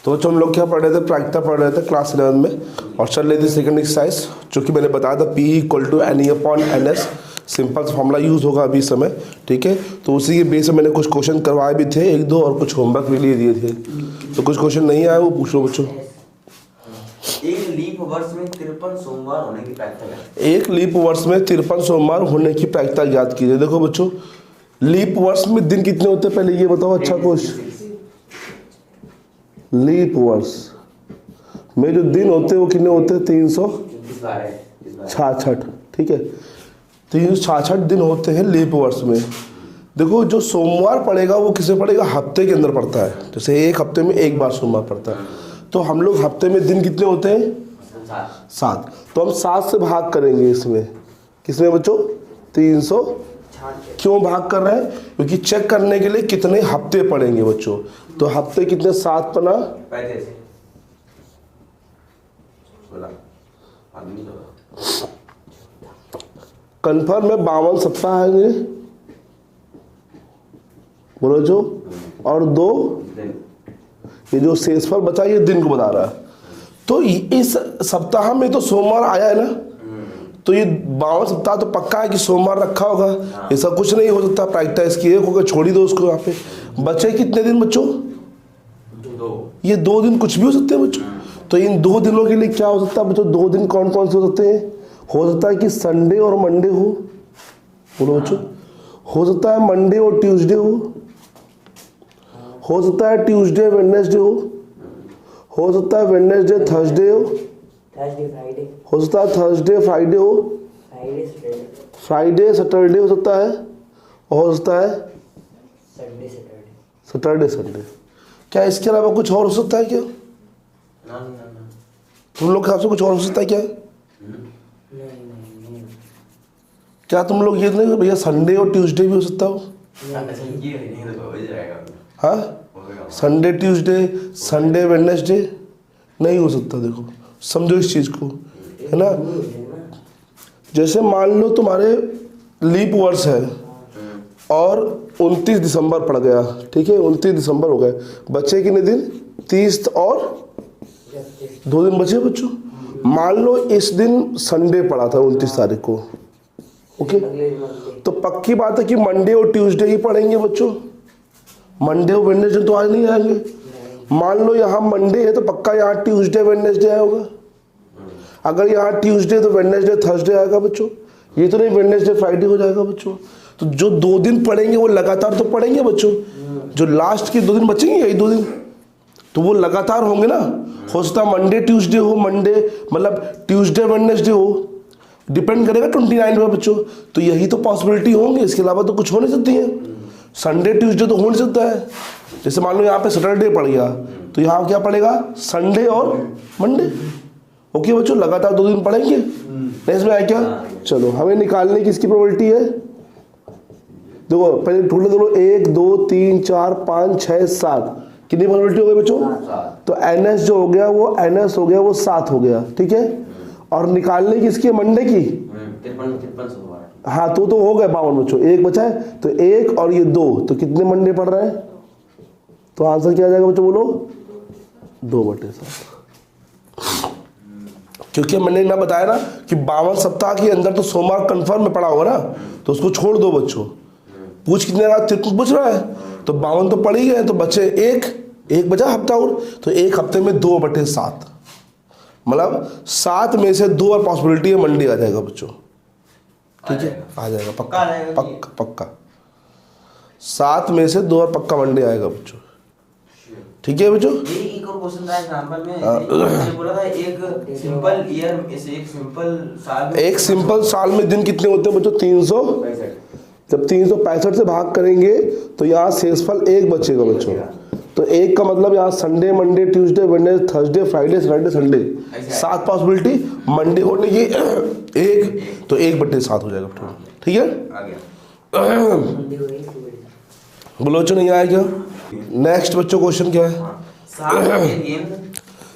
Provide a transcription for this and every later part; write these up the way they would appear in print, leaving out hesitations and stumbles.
तो बच्चों हम लोग क्या पढ़ रहे थे, प्रायिकता पढ़ रहे थे क्लास 11 में, और चल रही थी सेकंड एक्सरसाइज, जो कि मैंने बताया था P = NE/NS, simple formula use होगा अभी समय, ठीक है। तो उसी के बेस में मैंने कुछ क्वेश्चन करवाए भी थे, एक दो, और कुछ होमवर्क भी लिए दिए थे। तो कुछ क्वेश्चन नहीं आए वो पूछ लो बच्चों। एक लीप वर्ष में 53 सोमवार होने की प्रायिकता है। एक लीप वर्ष में 53 सोमवार होने की प्रायिकता याद कीजिए। देखो बच्चों, लीप वर्ष में दिन कितने होते हैं पहले ये बताओ। अच्छा क्वेश्चन, लीप वर्ष में जो दिन होते हैं वो कितने होते हैं, 366, ठीक है। 366 दिन होते हैं लीप वर्ष में। देखो जो सोमवार पड़ेगा वो किसे पड़ेगा, हफ्ते के अंदर पड़ता है। जैसे एक हफ्ते में एक बार सोमवार पड़ता है, तो हम लोग हफ्ते में दिन कितने होते हैं, 7। तो हम 7 से भाग करेंगे इसमें, किसमें बच्चों, 300। क्यों भाग कर रहे हैं, क्योंकि चेक करने के लिए कितने हफ्ते पड़ेंगे बच्चों। तो हफ्ते कितने, 7 पना कंफर्म में 52 सप्ताह आएंगे, बोलो जो, और 2 ये जो शेषफल बचा ये दिन को बता रहा है। तो इस सप्ताह में तो सोमवार आया है ना, तो ये 52 सप्ताह तो पक्का है कि सोमवार रखा होगा। ऐसा कुछ नहीं हो सकता, प्रायिकता इसकी एक होकर छोड़ ही दो उसको। यहाँ पे बचे कितने दिन बच्चों, 2। ये 2 दिन कुछ भी हो सकते हैं बच्चों। तो इन 2 दिनों के लिए क्या हो सकता है बच्चों, 2 दिन कौन कौन से हो सकते हैं। हो सकता है कि संडे और मंडे हो, बोलो बच्चों। हो सकता है मंडे और ट्यूसडे हो सकता है ट्यूसडे वेडनेसडे हो सकता है वेडनेसडे थर्सडे हो सकता है थर्सडे फ्राइडे फ्राइडे सैटरडे हो सकता है, और हो सकता है सैटरडे संडे। क्या इसके अलावा कुछ और हो सकता है क्या, तुम लोग के हिसाब से कुछ और हो सकता है क्या। क्या तुम लोग ये नहीं भैया संडे और ट्यूसडे भी हो सकता हो। हाँ, संडे ट्यूसडे संडे वेडनेसडे नहीं हो सकता। देखो समझो इस चीज़ को, है ना। जैसे मान लो तुम्हारे लीप वर्ष है और 29 दिसंबर पड़ गया, ठीक है, 29 दिसंबर हो गए, बचे कितने दिन, 30 और 2 दिन बचे बच्चों। मान लो इस दिन संडे पड़ा था 29 तारीख को, ओके। तो पक्की बात है कि मंडे और ट्यूसडे ही पढ़ेंगे बच्चों, मंडे और वेडनेसडे तो आज नहीं आएंगे। मान लो यहाँ मंडे है तो पक्का यहाँ ट्यूसडे वेडनेसडे आया होगा। अगर यहाँ ट्यूसडे तो वेडनेसडे थर्सडे आएगा बच्चों, ये तो नहीं वेडनेसडे फ्राइडे हो जाएगा बच्चों। तो जो 2 दिन पढ़ेंगे वो लगातार तो पढ़ेंगे बच्चों। जो लास्ट के 2 दिन बचेंगे, यही 2 दिन, तो वो लगातार होंगे ना। हो सकता है मंडे ट्यूसडे हो, मंडे मतलब ट्यूसडे वेडनेसडे हो, डिपेंड करेगा 29 पे बच्चों। तो यही तो पॉसिबिलिटी होंगे, इसके अलावा तो कुछ हो नहीं सकती है। संडे ट्यूसडे तो हो नहीं सकता है। जैसे मान लो यहाँ पे सैटरडे पड़ गया तो यहाँ क्या पड़ेगा, संडे और मंडे, ओके बच्चों। लगातार 2 दिन पढ़ेंगे, नहीं इसमें आया क्या। चलो हमें निकालने की इसकी प्रोबेबिलिटी है, देखो पहले ढूंढ लो, 1 2 3 4 5 6 7, कितनी प्रोबेबिलिटी हो गई बच्चों। तो NS जो हो गया वो NS हो गया वो 7 हो गया, ठीक है। और निकालने की इसकी मंडे की 53 हाँ, तो हो गए 52 बच्चों, 1 बचा है। तो 1 और ये 2, तो कितने मंडे पड़ रहे हैं, तो आंसर क्या आ जाएगा बच्चों, बोलो 2/7। क्योंकि मैंने ना बताया ना कि 52 सप्ताह के अंदर तो सोमवार कंफर्म में पड़ा होगा ना, तो उसको छोड़ दो बच्चों। पूछ कितने रहा, तिरकुट पूछ रहा है, तो 52 तो पड़ ही गए, तो बचे एक बचा हफ्ता और, तो 1 हफ्ते में 2/7, मतलब 7 में से 2 और पॉसिबिलिटी है मंडे आ जाएगा बच्चों, ठीक है, आ जाएगा पक्का पक्का पक्का। 7 में से 2 और पक्का मंडे आएगा बच्चों, ठीक है बच्चों। एक और क्वेश्चन था एग्जांपल में, मैंने बोला था एक सिंपल ईयर, एक सिंपल साल में दिन कितने होते हैं बच्चों, 365। जब 365 से भाग करेंगे तो यहाँ शेषफल 1 बचेगा बच्चों। तो 1 का मतलब यहाँ Sunday Monday Tuesday Wednesday Thursday Friday Saturday Sunday, 7 possibility Monday होने की 1, तो 1/7 हो जाएगा, ठीक है। बोलो बच्चों नहीं आया क्या। नेक्स्ट बच्चों क्वेश्चन क्या है,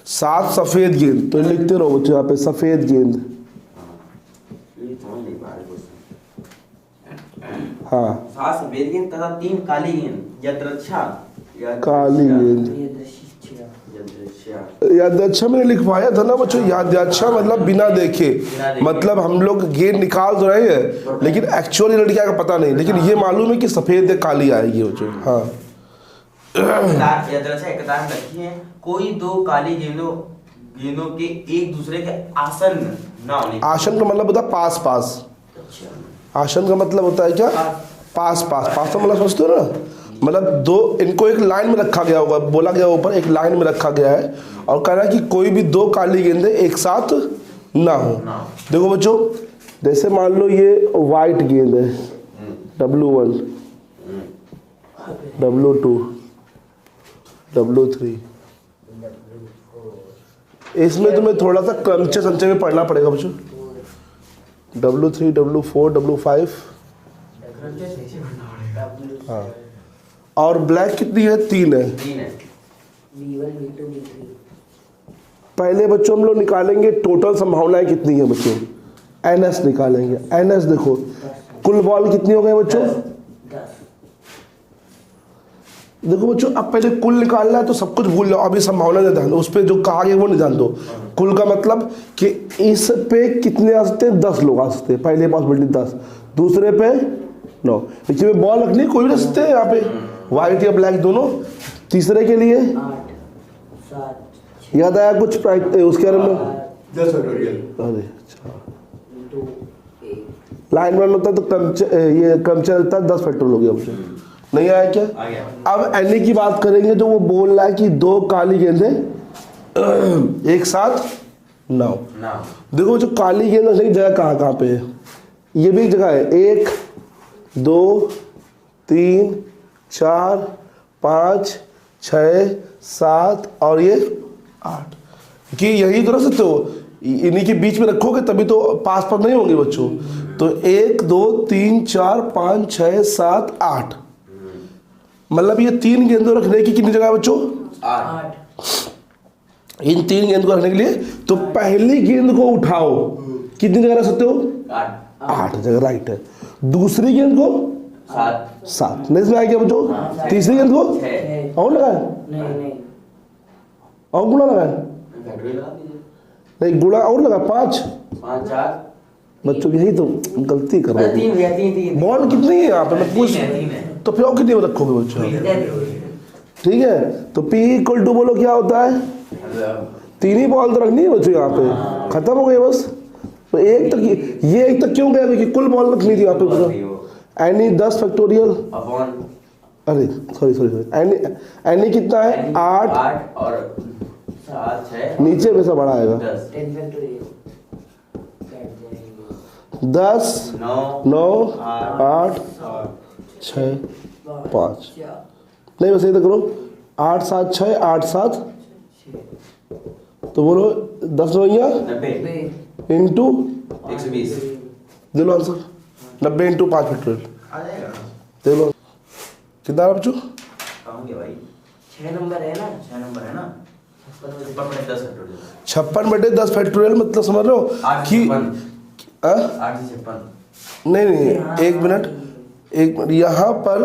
7 सफेद गेंद, तो लिखते रहो बच्चों यहाँ पे सफेद गेंद। हाँ 7 सफेद गेंद तथा 3 काली गेंद या द्रक्षा काली गेंद, याददाश्त मैंने लिखवाया था ना बच्चों, याददाश्त मतलब बिना देखे, मतलब हम लोग गेंद निकाल तो रहे हैं लेकिन एक्चुअली लड़कियां का पता नहीं, लेकिन ये मालूम है कि सफेद या काली आएगी बच्चों। हाँ कतार रखी है, कोई दो काली गेंदों के एक दूसरे के आसन ना होने। आसन का मतलब होता है पास पास। आसन का मतलब होता है क्या? पास पास। पास तो मतलब समझते हो ना, मतलब दो इनको एक लाइन में रखा गया होगा, बोला गया ऊपर एक लाइन में रखा गया है और कह रहा है कि कोई भी दो काली गेंदें एक साथ ना हो। देखो बच्चों, जैसे मान लो ये वाइट गेंद है, W1, W2, W3, इसमें तुम्हें थोड़ा सा क्रमचे संचय में पढ़ना पड़ेगा बच्चों। W3, W4, W5, हाँ। और ब्लैक कितनी है? 3 है। B1, B2, B3। पहले बच्चों हम लोग निकालेंगे टोटल संभावनाएं कितनी है बच्चों, NS निकालेंगे। NS देखो कुल बॉल कितनी हो गई बच्चों? 10। देखो बच्चों, अब पहले कुल निकालना है तो सब कुछ भूल जाओ, अभी संभावना नहीं ध्यान दो, उस पर जो कहा गया वो नहीं ध्यान दो। कुल का मतलब कि इस पे कितने आ सकते हैं? 10 लोग आ सकते हैं, पहले पॉसिबिलिटी 10, दूसरे पे 9, नीचे में बॉल रखनी कोई भी रख सकते हैं यहाँ पे, व्हाइट या ब्लैक दोनों। तीसरे के लिए 8, 7, याद आया कुछ उसके बारे में? 10 फैक्टोरियल। अरे अच्छा, 2, 1। लाइन वन होता है तो ये क्रम चलता है, 10 फैक्टर हो गया मुझे, नहीं आया क्या? आ गया। अब एनी की बात करेंगे तो वो बोल रहा है कि दो काली गेंदें एक साथ ना हो। देखो जो काली गेंद है जगह कहाँ कहाँ पे है, ये भी एक जगह है, 1, 2, 3, 4, 5, 6, 7 और ये 8, कि यही तो रख सकते हो, इन्हीं के बीच में रखोगे तभी तो पास पास नहीं होंगे बच्चों। तो 1, 2, 3, 4, 5, 6, 7, 8, मतलब ये 3 गेंदों रखने की कितनी जगह है बच्चों? 8। इन 3 गेंद को रखने के लिए तो पहली गेंद को उठाओ, कितनी जगह रख सकते हो? 8 जगह, राइट है। दूसरी गेंद को 7, नहीं समझ आया बच्चों? तीसरी गेंद को 6 और लगाए, नहीं और गुणा लगाए, नहीं गुणा और लगा 5, 4 बच्चों यही तो गलती कर रहे हो। 3 बॉल कितनी है यहाँ पे मैं पूछ, 3 है। तो फिर और कितनी रखोगे बच्चों? ठीक है, तो P इक्वल टू बोलो क्या होता है? 3 ही बॉल तो रखनी है बच्चों यहाँ पे, खत्म हो गया बस। तो एक तक ये एक तक क्यों गया? क्योंकि कुल बॉल रखनी थी यहाँ पे पूरा। एनी 10 फैक्टोरियल, अरे सॉरी, एनी कितना है? 8 और 7, 6 नीचे में से बड़ा आएगा 10 10 फैक्टोरियल 10, 9, 8, 8 6, 5, नहीं बस ये तो करो, 8, 7, 6, 8, 7, तो बोलो 10 नौया 90 इंटू 120 दे लो आंसर, 90 इंटू 5 फैक्टोरियल दे लो। कितना बच्चों? कहूँगे भाई 6 नंबर है ना, 6 नंबर है ना, 10 फैक्टोरियल 56/10 फैक्टोरियल, मतलब समझ रहे हो कि 8 से 56। नहीं एक मिनट यहाँ पर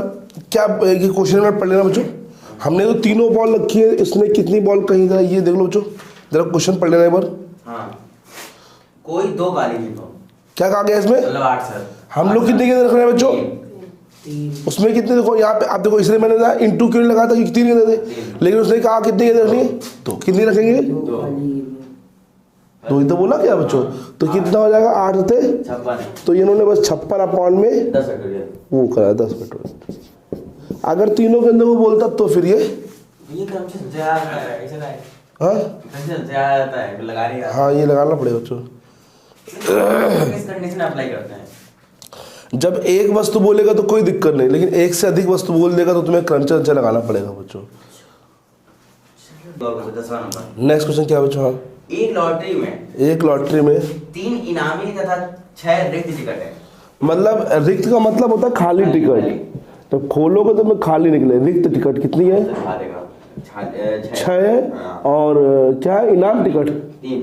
क्या क्वेश्चन में पढ़ लेना बच्चों, हमने तो तीनों बॉल रखी है, इसने कितनी बॉल कहीं था ये देख लो बच्चों, जरा क्वेश्चन पढ़ लेना एक बार। हाँ, कोई दो काली गेंदों, क्या कहा गया इसमें? मतलब 8 सर, हम लोग कितनी गेंद रख रहे हैं बच्चों? 3। उसमें कितने देखो यहाँ पे आप देखो, इसलिए मैंने इंटू क्यों नहीं लगाया था कि 3 गेंदे थे, लेकिन उसने कहा कितनी गेंद रखनी है? तो कितनी रखेंगे? 2 ही तो बोला क्या बच्चों? तो कितना हो जाएगा? 8 थे, 56 तो इन्होंने बस 56 अपॉन में 10 फैक्टोरियल। वो कराया 10 फैक्टोरियल। अगर तीनों गेंदों को बोलता तो फिर ये कम से ज्यादा है, ऐसा है, हाँ कम से ज्यादा आता है, लगा रही है। हाँ ये लगाना पड़ेगा बच्चों। इस कंडीशन अप्लाई करते हैं। जब एक वस्तु बोलेगा तो कोई दिक्कत नहीं, लेकिन एक से अधिक वस्तु बोल देगा तो तुम्हें क्रंचर लगाना पड़ेगा बच्चों। 10वां नंबर। नेक्स्ट क्वेश्चन क्या है बच्चों? हाँ, एक लॉटरी में 3 इनामी तथा 6 रिक्त टिकट है। मतलब रिक्त का मतलब होता है खाली टिकट, तो खोलोगे तो मैं खाली निकले। रिक्त टिकट कितनी है? 6 और क्या है? इनाम टिकट 3।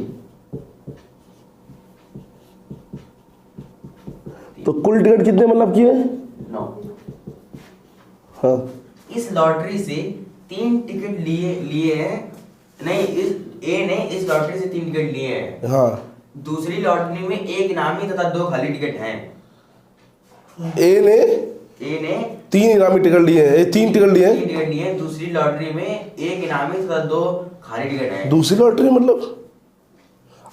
तो कुल टिकट कितने मतलब किए? 9। हाँ इस लॉटरी से 3 टिकट लिए हैं नहीं, इस लॉटरी से 3 टिकट लिए हैं। हाँ, दूसरी लॉटरी में एक इनामी तथा 2 खाली टिकट हैं। ए ने ए ने 3 इनामी टिकट लिए हैं, 3 टिकट लिए 3 हैं। टिकट लिए हैं। दूसरी लॉटरी में एक इनामी तथा 2 खाली टिकट हैं। दूसरी लॉटरी मतलब,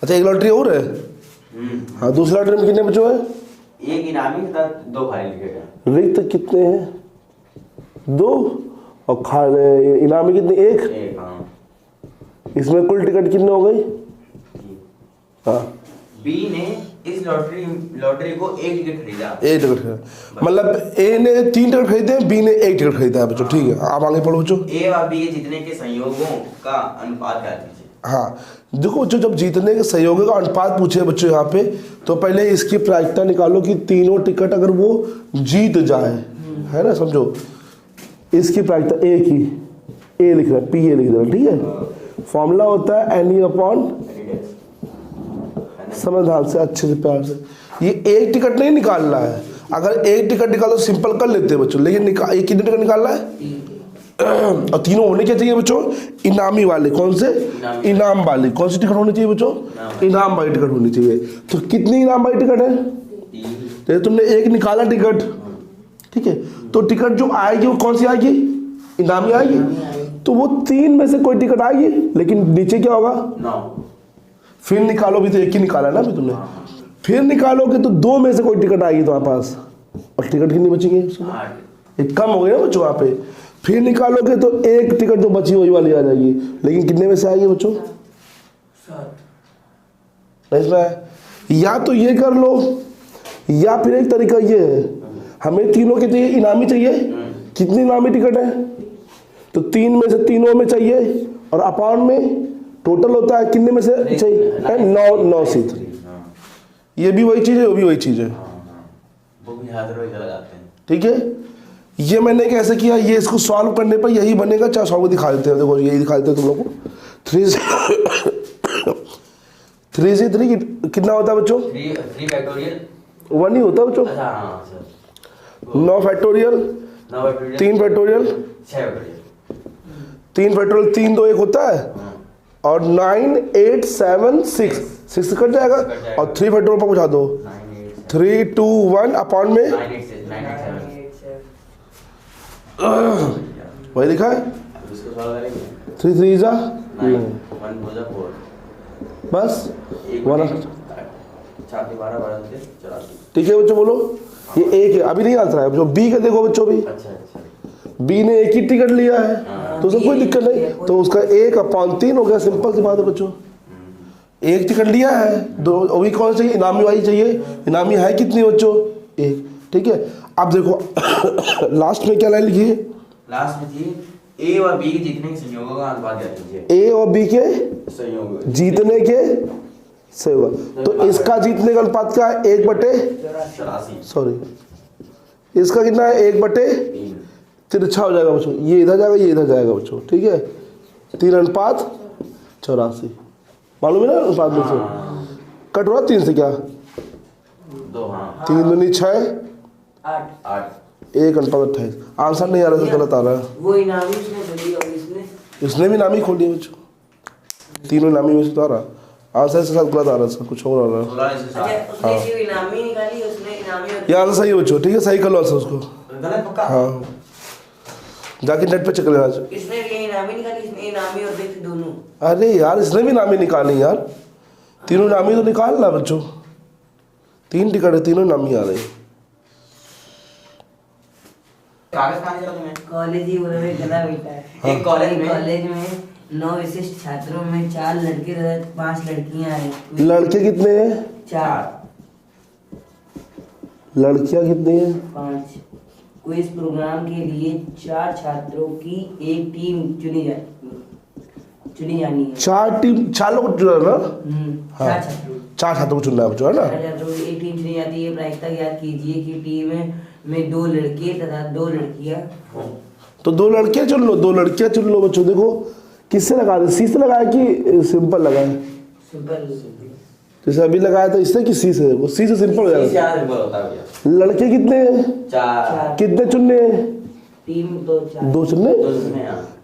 अच्छा एक लॉटरी और है। हाँ, दूसरी लॉटरी में कितने बच्चों हैं? एक इनामी तथा 2 खाली टिकट हैं। रिक्त कितने हैं? 2 और खाली इनामी कितने? 1। एक, हाँ। इसमें कुल टिकट कितने हो गई? हाँ, बी ने इस लॉटरी को 1 टिकट खरीदा। 1 टिकट खरीदा, मतलब ए ने 3 टिकट खरीदे, बी ने 1 टिकट खरीदा है बच्चों। ठीक है, आप आगे पढ़ो बच्चों। ए और बी के जीतने के संयोगों का अनुपात क्या कीजिए। हाँ, देखो बच्चों, जब जीतने के सहयोगी का अनुपात पूछे बच्चों यहाँ पे, तो पहले इसकी प्रायिकता निकालो कि तीनों टिकट अगर वो जीत जाए, है ना, समझो। इसकी प्रायिकता ए की, ए लिख रहा है, पी ए लिख रहा है, ठीक है। फॉर्मूला होता है एन ई अपॉन, समाधान से अच्छे से प्यार से, ये 1 टिकट नहीं निकालना है। अगर 1 टिकट निकालो सिंपल कर लेते हैं बच्चों, लेकिन ये कितने टिकट निकालना है? और तीनों होने क्या चाहिए बच्चों? इनामी वाले। कौन से? इनाम वाले। कौन सी टिकट होनी चाहिए बच्चों? इनाम वाली टिकट होनी चाहिए। तो कितनी इनाम वाली टिकट है? तो तुमने 1 निकाला टिकट, ठीक है, तो टिकट जो आएगी वो कौन सी आएगी? इनामी आएगी। तो वो 3 में से कोई टिकट आएगी, लेकिन नीचे क्या होगा? 9। फिर निकालो, भी तो 1 ही निकाला ना अभी तुमने। फिर निकालोगे तो 2 में से कोई टिकट आएगी तुम्हारे पास, और टिकट कितनी बचेंगे? 8। एक कम हो गया ना बच्चों वहाँ पे। फिर निकालोगे तो 1 टिकट जो बची वही वाली आ जाएगी, लेकिन कितने में से आएगी बच्चों? 7। इसमें या तो ये कर लो, या फिर एक तरीका ये है, हमें तीनों के चाहिए, इनामी चाहिए। कितनी इनामी टिकट है? तो 3 में से तीनों में चाहिए, और अपाउंट में टोटल होता है कितने में से चाहिए? 9 सीट। ये भी वही चीज़ है, वो भी वही चीज़ है, वो भी हाथ रोज लगाते हैं। ठीक है। ये मैंने कैसे किया, ये इसको सॉल्व करने पर यही बनेगा। चाहे सॉल्व दिखा देते हैं, देखो यही दिखा देते हैं तुम लोग को। 3 से 3 कितना होता है बच्चों? 3 फैक्टोरियल 1 ही होता है बच्चों। अच्छा, हाँ sir. 9 factorial 3 factorial 6 factorial 3 factorial 3 2 1 होता है, और 9 8 7 6 कट जाएगा, और 3 फैक्टोरियल पर पहुँचा दो। 3 2 1 अपॉन में 9 8 6 9 8 7 वही लिखा है। इसको सॉल्व करेंगे। 3 3 जा 9 1 2 4 बस 1 4 12 12 84। ठीक है बच्चों, बोलो। ये 1 है, अभी नहीं आता है जो बी का। देखो बच्चों, भी अच्छा। बी ने 1 ही टिकट लिया है, तो उसमें कोई दिक्कत नहीं, तो उसका 1/3 हो गया। सिंपल सी बात है बच्चों, 1 टिकट लिया है, 2 अभी कौन चाहिए? इनामी वाली चाहिए। इनामी है कितनी बच्चों? 1, ठीक है। अब देखो लास्ट में क्या लाइन लिखी है? लास्ट में थी ए और बी के जीतने के संयोगों का अनुपात ज्ञात कीजिए। ए और बी के संयोग जीतने के सहयोग। तो इसका जीतने का अनुपात क्या है? 1/84। सॉरी, इसका कितना है? 1/3। तिरछा हो जाएगा बच्चों, ये इधर जाएगा, ये इधर जाएगा बच्चों, ठीक है। 3:84 मालूम है ना अनुपात में से? कट रहा 3 से क्या? 2, हाँ 3 दूनी 6 8। 1:28। आंसर नहीं आ रहा है, गलत आ रहा है। वो इनामी इसने खोली और इसने भी नामी खोली है बच्चों, तीनों नामी में से तो आ रहा। आंसर से साथ गलत आ रहा है, कुछ और आ रहा है। 16 से 7 अच्छा, उसने जो इनामी निकाली उसने इनामी और ये आंसर सही है बच्चों, ठीक है, सही कर लो आंसर उसको। गलत पक्का। हाँ, जाके नेट पे चेक लेना। इसने ये इनामी निकाली, इसने इनामी और देखी दोनों। अरे यार, इसने भी नामी निकाली यार, तीनों नामी तो निकाल ला बच्चों। 3 टिकट है, तीनों नामी आ रहे हैं। कागज कहाँ निकला तुम्हें? कॉलेज ही बोले में गला बेटा है। एक कॉलेज में 9 विशिष्ट छात्रों में 4 लड़के तथा 5 लड़कियां हैं। लड़के कितने हैं? 4। लड़कियां कितनी हैं? 5। क्विज प्रोग्राम के लिए 4 छात्रों की एक टीम चुनी जानी है। 4 टीम, 4 लोग चुना ना? हाँ। 4 छात्रों 4 छात्रों को चुनना है बच्चों, है ना? 4 छात्रों की एक टीम चुनी जाती है। प्रायिकता ज्ञात कीजिए कि टीम में 2 लड़के तथा 2 लड़कियां। तो 2 लड़कियां चुन लो, 2 लड़कियां चुन लो बच्चों। देखो किससे लगा दे, सी से लगाए कि सिंपल लगाए? सिंपल। जैसे अभी लगाया था इससे कि सी से? वो सी से सिंपल हो जाएगा। लड़के कितने हैं? 4। कितने चुनने हैं? टीम 2 4 2 चुनने।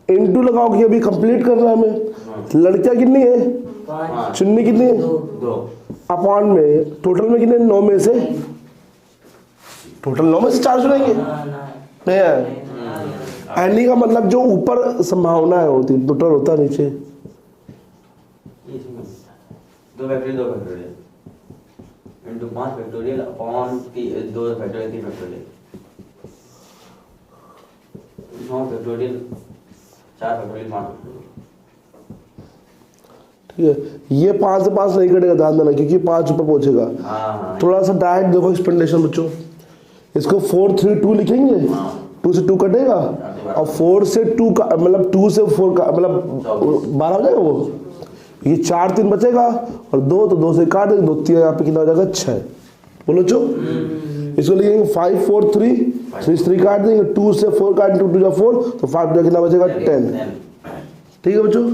इनटू लगाओ कि अभी कंप्लीट करना है हमें, लड़कियां कितनी है? 5 चुन्नी कितनी है? 2 अपॉन में टोटल में कितने? 9 में से टोटल 9 में से 4 चुनेंगे नहीं है। एनी का मतलब जो ऊपर संभावना है होती, टोटल होता है नीचे। 2 factorial into 5 factorial upon 2 factorial 3 factorial 9 factorial 4 factorial 5 factorial. ठीक है, ये 5 से 5 नहीं कटेगा, ध्यान देना, क्योंकि 5 ऊपर पहुंचेगा। थोड़ा सा डायरेक्ट देखो एक्सपेंडेशन बच्चों, इसको 4 3 2 लिखेंगे, 2 से 2 कटेगा और 4 से 2 का मतलब 2 से 4 का मतलब 12 हो जाएगा वो। ये 4 3 बचेगा और 2 तो 2 से काट देंगे, 2 3 यहाँ पे कितना हो जाएगा? 6। बोलो चो, इसको लिखेंगे 5 4 3 3 3 काट देंगे, 2 से 4 काट 2 2 4 तो 5 कितना बचेगा? 10। ठीक है बच्चों,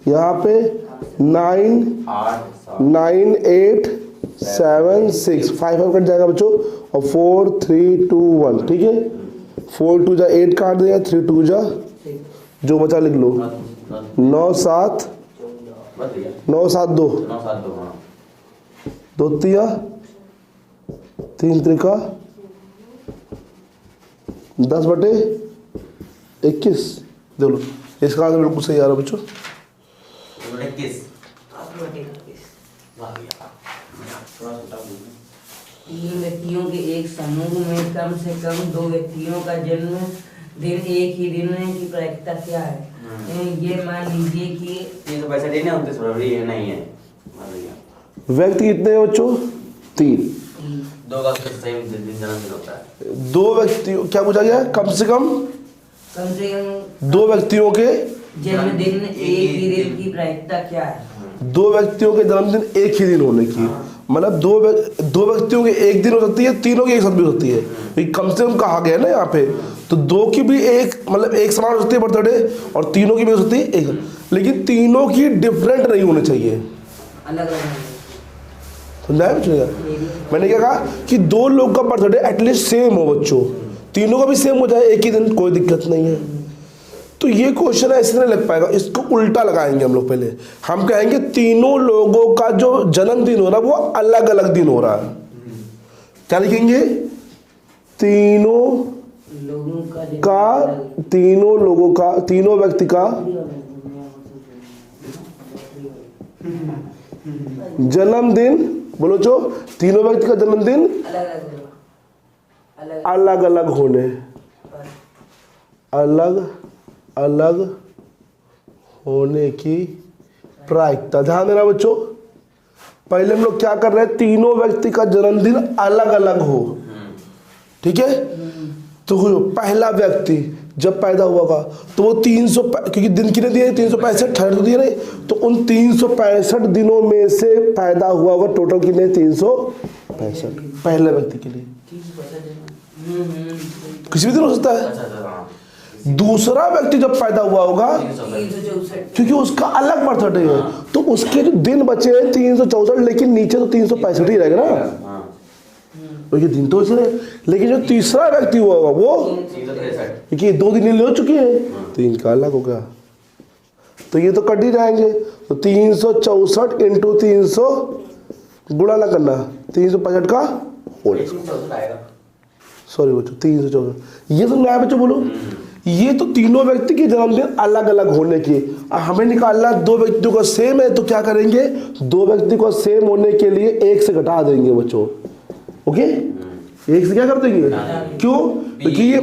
यहाँ पे 9 8 7 6 5 कट जाएगा बच्चों और 4 3 2 1। ठीक है, 4 2 जा 8 काट देगा, 3 2 जा जो बचा लिख लो, 9 7 9 7 2 2 तिया 3 त्रिका 10 बटे 21। देख लो, इसका आंसर बिल्कुल सही आ रहा है बच्चों। 3 व्यक्तियों के एक समूह में कम से कम 2 व्यक्तियों का जन्म दिन एक ही दिन की प्रायिकता क्या है? ये मान लीजिए कि 365 नहीं 29 फरवरी है, नहीं है व्यक्ति कितने हैं बच्चों? 3। 2 का सेम दिन जन्मदिन होता है। 2 व्यक्तियों, क्या पूछा गया? कम से कम 2 व्यक्तियों के जन्मदिन एक ही दिन की प्रायिकता क्या है? 2 व्यक्तियों के जन्मदिन एक ही दिन होने की, मतलब 2 व्यक्तियों के एक दिन हो सकती है, तीनों की एक साथ भी हो सकती है, क्योंकि कम से कम कहा गया ना यहाँ पे, तो 2 की भी एक मतलब एक समान हो सकती है बर्थडे और तीनों की भी हो सकती है एक, लेकिन तीनों की डिफरेंट नहीं होनी चाहिए। अलग समझाया बच्चों? मैंने क्या कहा कि 2 लोग का बर्थडे एटलीस्ट सेम हो बच्चों, तीनों का भी सेम हो जाए एक ही दिन, कोई दिक्कत नहीं है। तो ये क्वेश्चन ऐसे नहीं लग पाएगा, इसको उल्टा लगाएंगे हम लोग। पहले हम कहेंगे तीनों लोगों का जो जन्मदिन हो रहा है वो अलग अलग दिन हो रहा है। क्या लिखेंगे? तीनों व्यक्ति का जन्मदिन, बोलो जो तीनों व्यक्ति का जन्मदिन अलग अलग होने, अलग होने की प्रायिकता। ध्यान देना बच्चों, पहले हम लोग क्या कर रहे हैं? तीनों व्यक्ति का जन्मदिन अलग अलग हो। ठीक है, तो पहला व्यक्ति जब पैदा हुआ का तो वो 300, क्योंकि दिन कितने दिए? 365 दिए नहीं, तो उन 365 दिनों में से पैदा हुआ होगा टोटल कितने? 365 पहले व्यक्ति के लिए। किसी भी दिन हो सकता है। दूसरा व्यक्ति जब पैदा हुआ होगा, क्योंकि उसका अलग बर्थडे है, तो उसके जो दिन बचे हैं 364, लेकिन नीचे तो 365 ही रहेगा ना, तो ये दिन तो इसे, लेकिन जो तीसरा व्यक्ति हुआ होगा वो, क्योंकि 2 दिन ले चुके हैं तो इनका अलग हो गया, तो ये तो कट ही जाएंगे। तो 364 इंटू 300 गुणा ना करना, 365 का होल, सॉरी बच्चों 364। ये तो नया बच्चों बोलो, ये तो तीनों व्यक्ति के जन्मदिन अलग अलग होने की, हमें निकालना 2 व्यक्तियों का सेम है, तो क्या करेंगे? 2 व्यक्ति को सेम होने के लिए 1 से घटा देंगे बच्चों। ओके, 1 से क्या कर देंगे? क्यों? क्योंकि ये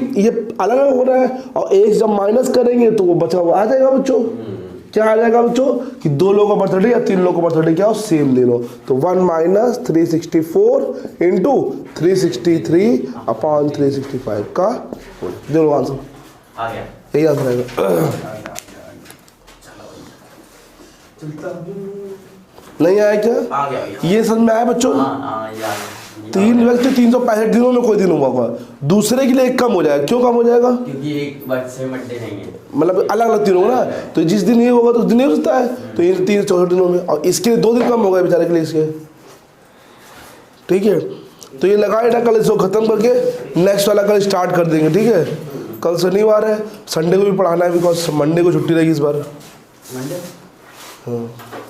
अलग अलग हो रहा है, और 1 जब माइनस करेंगे तो वो बचा हुआ आ जाएगा बच्चों। क्या आ जाएगा बच्चों? कि 2 लोगों का बर्थडे या 3 लोगों का बर्थडे क्या हो? सेम दिन हो, तो 1 माइनस 364 इंटू 363 अपॉन 365 का दे लो आंसर। आ गया, यही आंसर आएगा। नहीं आया क्या? आ गया भैया। ये समझ में आया बच्चों? 3 व्यक्ति 365 दिनों में कोई दिन हुआ होगा, दूसरे के लिए 1 कम हो जाएगा। क्यों कम हो जाएगा? क्योंकि एक बार सेम बर्थडे नहीं है, मतलब अलग अलग दिन होगा ना, तो जिस दिन ये होगा तो उस दिन नहीं हो सकता है, तो ये 364 दिनों में, और इसके लिए 2 दिन कम हो गए बेचारे के लिए इसके। ठीक है, तो ये लगाए ना, कल इसको खत्म करके नेक्स्ट वाला कल स्टार्ट कर देंगे। ठीक है, कल शनिवार है, संडे को भी पढ़ाना है, बिकॉज मंडे को छुट्टी रहेगी इस बार। मंडे हाँ